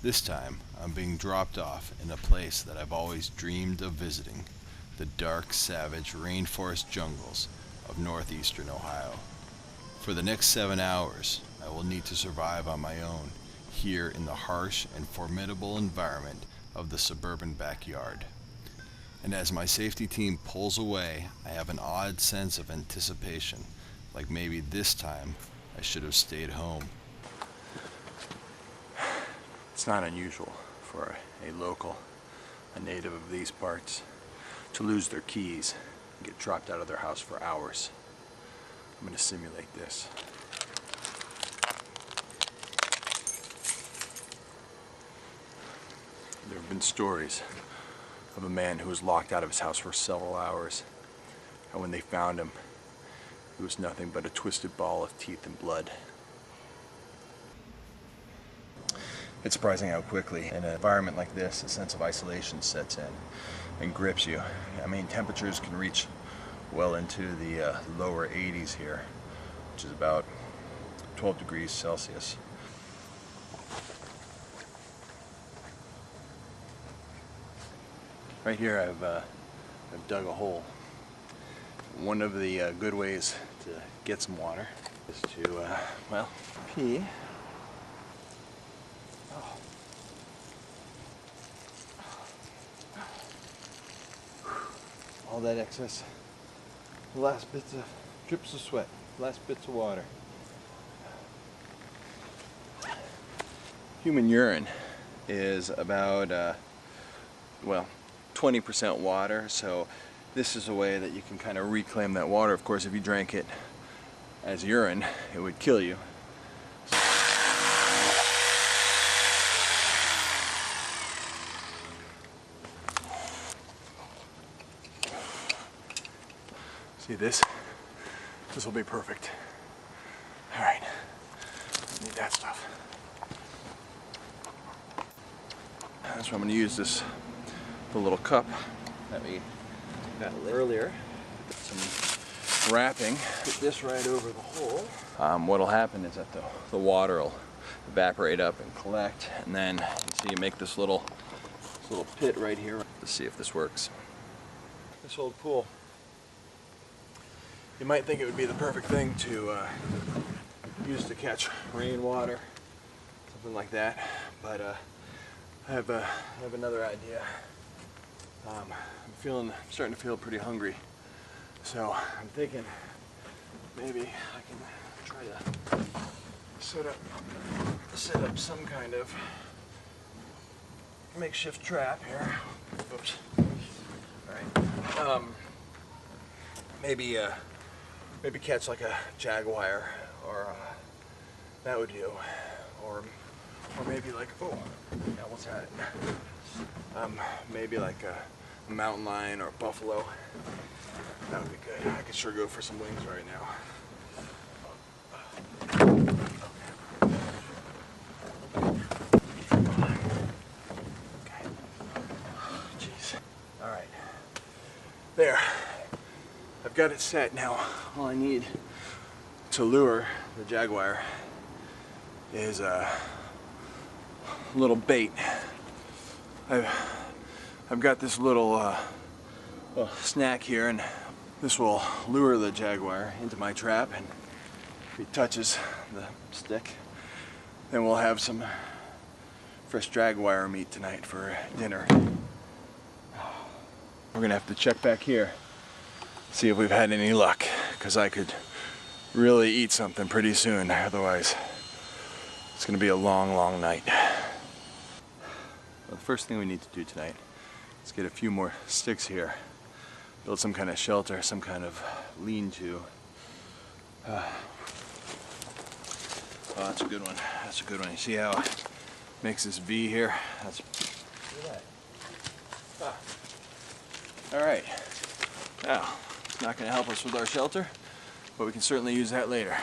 This time, I'm being dropped off in a place that I've always dreamed of visiting, the dark, savage rainforest jungles of northeastern Ohio. For the next 7 hours, I will need to survive on my own here in the harsh and formidable environment of the suburban backyard. And as my safety team pulls away, I have an odd sense of anticipation, like maybe this time I should have stayed home. It's not unusual for a local, a native of these parts, to lose their keys and get dropped out of their house for hours. I'm going to simulate this. There have been stories of a man who was locked out of his house for several hours, and when they found him, he was nothing but a twisted ball of teeth and blood. It's surprising how quickly, in an environment like this, a sense of isolation sets in and grips you. I mean, temperatures can reach well into the lower 80s here, which is about 12 degrees Celsius. Right here I've dug a hole. One of the good ways to get some water is to, well, pee. All that excess, the last bits of drips of sweat, last bits of water. Human urine is about, well, 20% water, so this is a way that you can kind of reclaim that water. Of course, if you drank it as urine, it would kill you. See this? This will be perfect. All right, need that stuff. That's why I'm going to use this, the little cup that we got earlier. Some wrapping. Put this right over the hole. What'll happen is that the water will evaporate up and collect, and then you see you make this little pit right here. Let's see if this works. This old pool. You might think it would be the perfect thing to use to catch rainwater, something like that, but I have another idea. I'm starting to feel pretty hungry, so I'm thinking maybe I can try to set up some kind of makeshift trap here. Oops. All right. Maybe catch like a jaguar, or that would do, or maybe like, oh, yeah, what's that? Maybe like a mountain lion or a buffalo. That would be good. I could sure go for some wings right now. Okay. Jeez. All right. There. I've got it set now. All I need to lure the jaguar is a little bait. I've got this little snack here, and this will lure the jaguar into my trap, and if he touches the stick, then we'll have some fresh jaguar meat tonight for dinner. We're gonna have to check back here, see if we've had any luck, because I could really eat something pretty soon. Otherwise, it's going to be a long, long night. Well, the first thing we need to do tonight is get a few more sticks here, build some kind of shelter, some kind of lean-to. Oh, that's a good one. That's a good one. You see how it makes this V here? That's. Look at that. All right. Now, it's not going to help us with our shelter, but we can certainly use that later.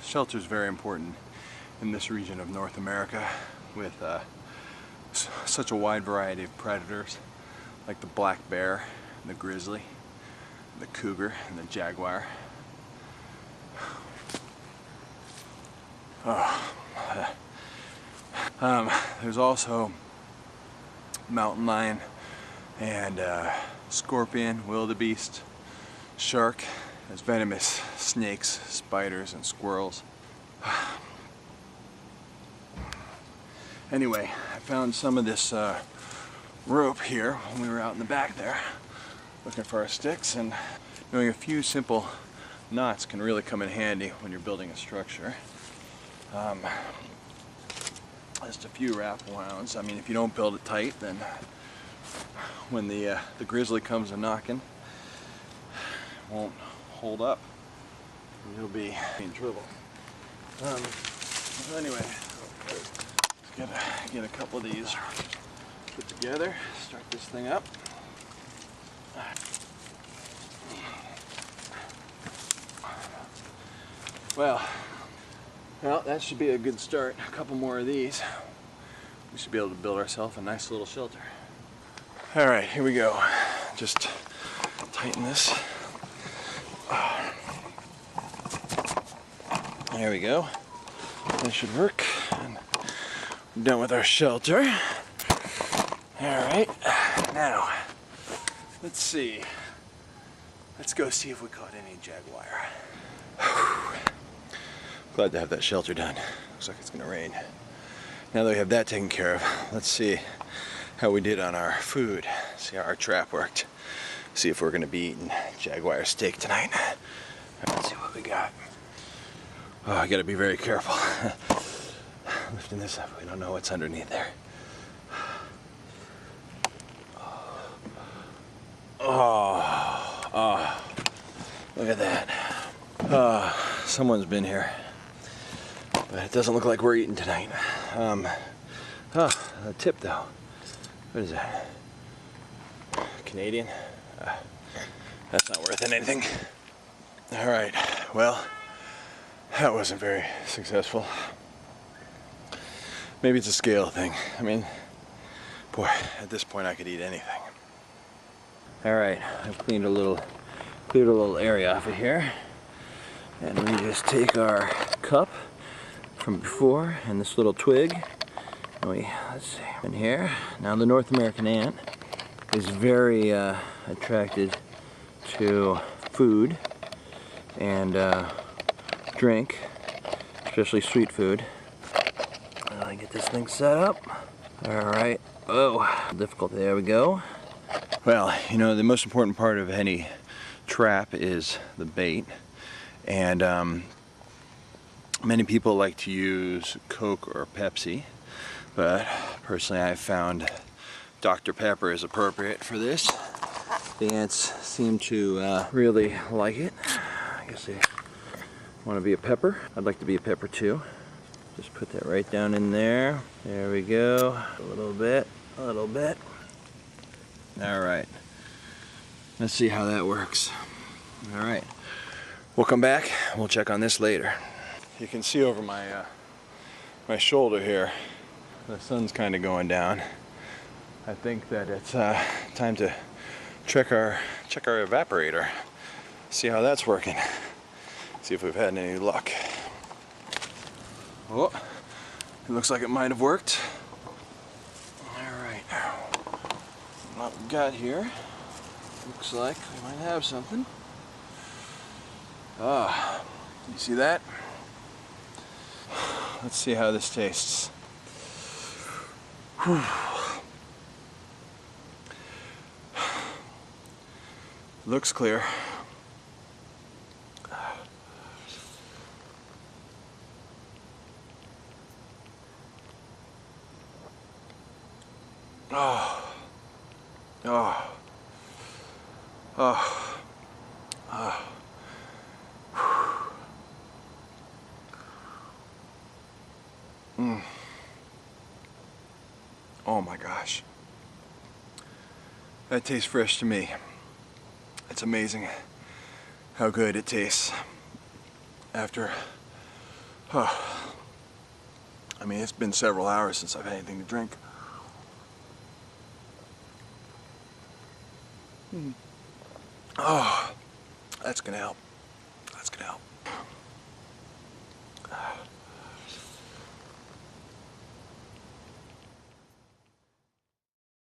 Shelter is very important in this region of North America, with such a wide variety of predators, like the black bear, and the grizzly, the cougar, and the jaguar. There's also mountain lion and scorpion, wildebeest, shark. There's venomous snakes, spiders, and squirrels. Anyway, I found some of this rope here when we were out in the back there looking for our sticks, and knowing a few simple knots can really come in handy when you're building a structure. Just a few wrap-arounds. I mean, if you don't build it tight, then when the grizzly comes a-knocking, it won't hold up. You'll be in trouble. So anyway, let's get a couple of these put together, start this thing up. Well, that should be a good start. A couple more of these. We should be able to build ourselves a nice little shelter. All right, here we go. Just tighten this. There we go. That should work. And we're done with our shelter. All right, now, let's see. Let's go see if we caught any jaguar. Glad to have that shelter done. Looks like it's gonna rain. Now that we have that taken care of, let's see how we did on our food. See how our trap worked. See if we're gonna be eating jaguar steak tonight. Let's see what we got. Oh, I gotta be very careful. Lifting this up, we don't know what's underneath there. Oh, look at that. Someone's been here. But it doesn't look like we're eating tonight. A tip though. What is that? Canadian? That's not worth anything. Alright, well, that wasn't very successful. Maybe it's a scale thing. I mean, boy, at this point I could eat anything. Alright, I've cleared a little area off of here. And we just take our cup from before and this little twig, and let's see, in here. Now the North American ant is very attracted to food and drink, especially sweet food. I get this thing set up. Alright, oh, difficult, there we go. Well, you know, the most important part of any trap is the bait, and many people like to use Coke or Pepsi, but personally I've found Dr. Pepper is appropriate for this. The ants seem to really like it. I guess they want to be a pepper. I'd like to be a pepper too. Just put that right down in there. There we go. A little bit, a little bit. All right. Let's see how that works. All right. We'll come back. We'll check on this later. You can see over my my shoulder here, the sun's kind of going down. I think that it's time to check our evaporator. See how that's working. See if we've had any luck. Oh, it looks like it might have worked. All right. What we got here looks like we might have something. You see that? Let's see how this tastes. Whew. Looks clear. Oh. Oh. Oh. Oh. Oh my gosh. That tastes fresh to me. It's amazing how good it tastes after, I mean, it's been several hours since I've had anything to drink. Oh, that's gonna help. That's gonna help.